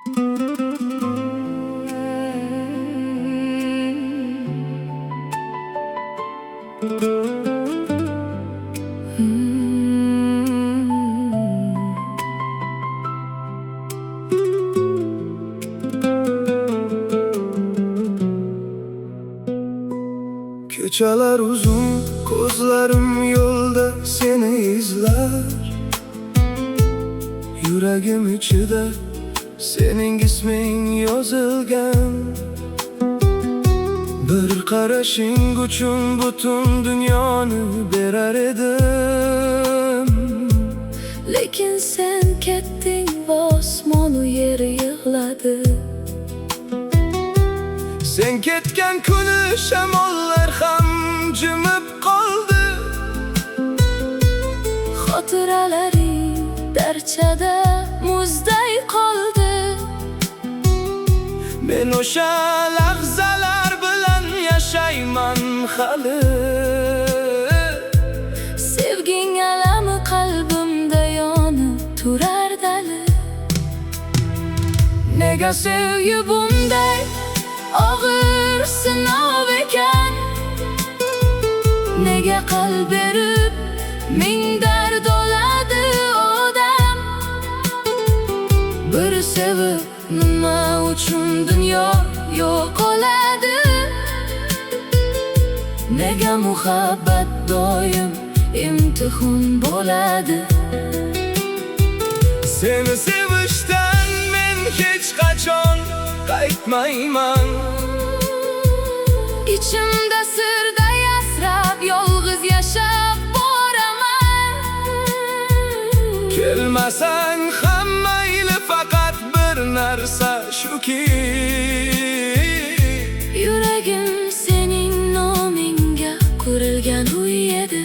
Ko'chalar uzun, ko'zlarim yo'lda seni izlar. Yuragim ichida sening isming yozilgan. Bir qarashing uchun butun dunyoni berar edim. Lekin sen ketding va osmon u yer yig'ladi. Sen ketgan kuni shamollar ham jimib qoldi. Xotiralaring darchada muzday qoldi. Men o'sha lahzalar bilan yashayman hali. Sevging alami qalbimda yonib turar dali. Nega sevgi bunday og'ir sinov ekan? Nega qalb berib ming dard oladi odam? Bir sevib nima uchun dunyo yo'q oladi? Nega muhabbat doim imtihon bo'ladi? Seni sevishdan men hech qachon qaytmayman. İçimde sırda yasrab yolg'iz yashab boraman. Kelmasang ham mayli, faqat bir narsa shuki, Yuragim sening nomingga qurilgan uy edi.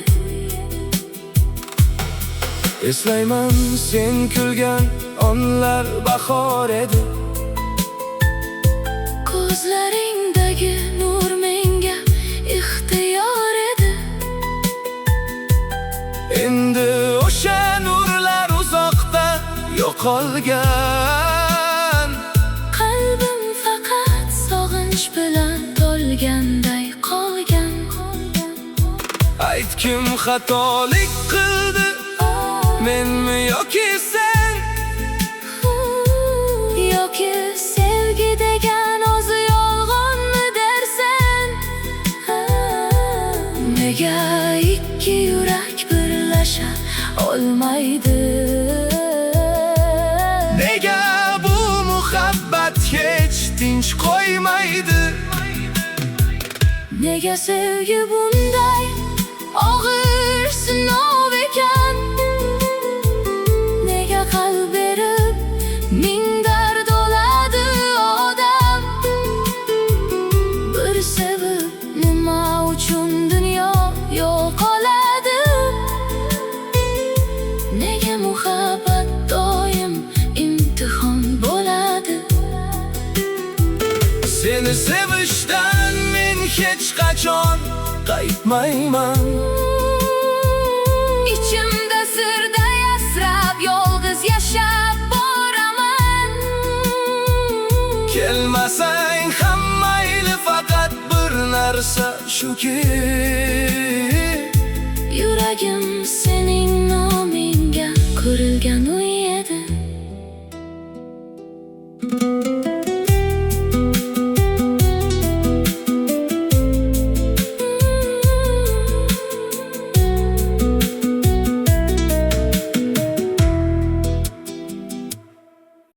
Eslayman sen kulgan onlar bahor edi. Ko'zlaringdagi nur menga ixtiyor edi. Endi o'sha nurlar uzoqda yo'qolgan. Qalbim faqat sog'inch bilan to'lganday qolgan. Ayt, kim xatolik qildi, menmi yoki sen? Yoki sevgi degan o'zi yolg'onmi dersen? Nega ikki yurak birlasha olmaydi? Nega bu muhabbat hech tinch qo'ymaydi? Nega sevgi bunday og'ir sinov ekan? Nega qalb berib ming dard oladi odam? Bir sevib nima uchun dunyo yo'q oladi? Nega muhabbat doim imtihon bo'ladi? Seni sevishdan men hech qachon qaytmayman. İçimde sırda yasrab yolg'iz yashab boraman. Kelmasang ham mayli, faqat bir narsa shuki, Yuragim sening nomingga qurilgan uy